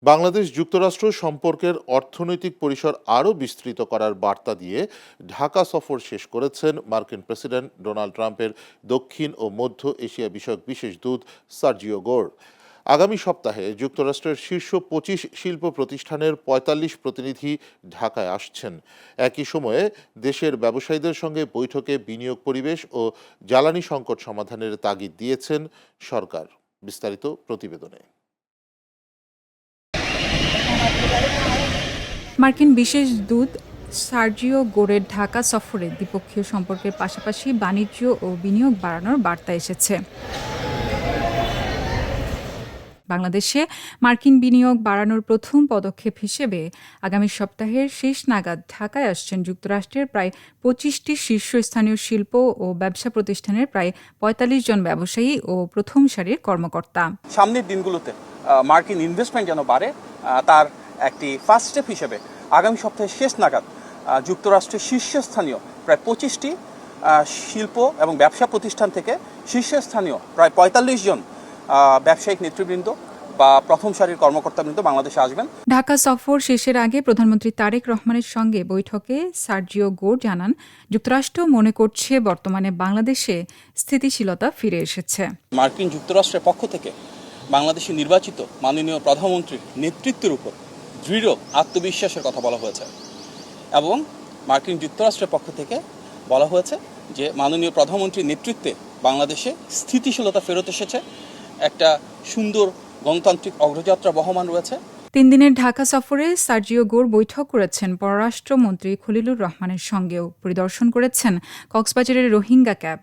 বাংলাদেশ যুক্তরাষ্ট্র সম্পর্কের অর্থনৈতিক পরিসর আরও বিস্তৃত করার বার্তা দিয়ে ঢাকা সফর শেষ করেছেন মার্কিন প্রেসিডেন্ট ডোনাল্ড ট্রাম্পের দক্ষিণ ও মধ্য এশিয়া বিষয়ক বিশেষ দূত সার্জিও গোর। আগামী সপ্তাহে যুক্তরাষ্ট্রের শীর্ষ 25 শিল্প প্রতিষ্ঠানের ৪৫ প্রতিনিধি ঢাকায় আসছেন। একই সময়ে দেশের ব্যবসায়ীদের সঙ্গে বৈঠকে বিনিয়োগ পরিবেশ ও জ্বালানি সংকট সমাধানের তাগিদ দিয়েছেন সরকার। বিস্তারিত প্রতিবেদনে। মার্কিন বিশেষ দূত সার্জিও গোরের ঢাকা সফরে দ্বিপক্ষীয় সম্পর্কের পাশাপাশি বাণিজ্য ও বিনিয়োগ বাড়ানোর বার্তা এসেছে। বাংলাদেশে মার্কিন বিনিয়োগ বাড়ানোর প্রথম পদক্ষেপ হিসেবে আগামী সপ্তাহের শেষ নাগাদ ঢাকায় আসছেন যুক্তরাষ্ট্রের প্রায় 25টি শীর্ষস্থানীয় শিল্প ও ব্যবসা প্রতিষ্ঠানের প্রায় ৪৫ জন ব্যবসায়ী ও প্রথম সারির কর্মকর্তা। সামনের দিনগুলোতে মার্কিন ইনভেস্টমেন্ট যেন বাড়ে, তার একটি ফার্স্ট স্টেপ হিসেবে আগামী সপ্তাহের শেষ নাগাদ যুক্তরাষ্ট্রের শীর্ষস্থানীয় প্রায় 25টি শিল্প এবং ব্যবসা প্রতিষ্ঠান থেকে শীর্ষস্থানীয় প্রায় ৪৫ জন ব্যবসায়িক নেতৃবৃন্দ বা প্রথম সারির কর্মকর্তাবৃন্দ বাংলাদেশে আসবেন। ঢাকা সফর শেষের আগে প্রধানমন্ত্রী তারেক রহমানের সঙ্গে বৈঠকে সার্জিও গোর জানান, যুক্তরাষ্ট্র মনে করছে বর্তমানে বাংলাদেশে স্থিতিশীলতা ফিরে এসেছে। মার্কিন যুক্তরাষ্ট্রের পক্ষ থেকে বাংলাদেশে নির্বাচিত মাননীয় প্রধানমন্ত্রীর নেতৃত্বের উপর দৃঢ় আত্মবিশ্বাসের কথা বলা হয়েছে এবং মার্কিন যুক্তরাষ্ট্রের পক্ষ থেকে বলা হয়েছে যে মাননীয় প্রধানমন্ত্রীর নেতৃত্বে বাংলাদেশে স্থিতিশীলতা ফেরত এসেছে, একটা সুন্দর গণতান্ত্রিক অগ্রযাত্রা বহমান রয়েছে। 3 দিনের ঢাকা সফরে সার্জিও গোর বৈঠক করেছেন পররাষ্ট্রমন্ত্রী খলিলুর রহমানের সঙ্গেও। পরিদর্শন করেছেন কক্সবাজারের রোহিঙ্গা ক্যাম্প।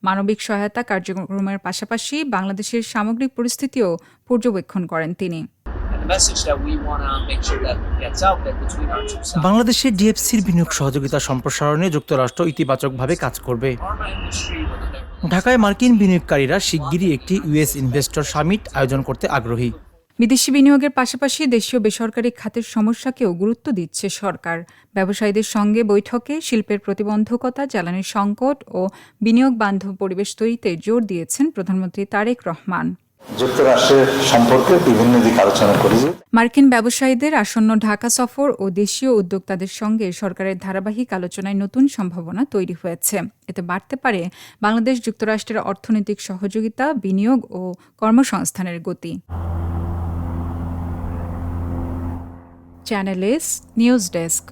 মানবিক সহায়তা কার্যক্রমের পাশাপাশি বাংলাদেশের সামগ্রিক পরিস্থিতিও পর্যবেক্ষণ করেন তিনি। বাংলাদেশে ডিএফসির বিনিয়োগ সহযোগিতা সম্প্রসারণে যুক্তরাষ্ট্র ইতিবাচকভাবে কাজ করবে। ঢাকায় মার্কিন বিনিয়োগকারীরা শিগগিরই একটি ইউএস ইনভেস্টর সামিট আয়োজন করতে আগ্রহী। বিদেশি বিনিয়োগের পাশাপাশি দেশীয় বেসরকারি খাতের সমস্যাকেও গুরুত্ব দিচ্ছে সরকার। ব্যবসায়ীদের সঙ্গে বৈঠকে শিল্পের প্রতিবন্ধকতা, জ্বালানির সংকট ও বিনিয়োগ বান্ধব পরিবেশ তৈরিতে জোর দিয়েছেন প্রধানমন্ত্রী তারেক রহমান। যুক্তরাষ্ট্রের সম্পর্কে বিভিন্ন দিক আলোচনা করি। মার্কিন ব্যবসায়ীদের আসন্ন ঢাকা সফর ও দেশীয় উদ্যোক্তাদের সঙ্গে সরকারের ধারাবাহিক আলোচনায় নতুন সম্ভাবনা তৈরি হয়েছে। এতে বাড়তে পারে বাংলাদেশ যুক্তরাষ্ট্রের অর্থনৈতিক সহযোগিতা, বিনিয়োগ ও কর্মসংস্থানের গতি। Channel S news desk.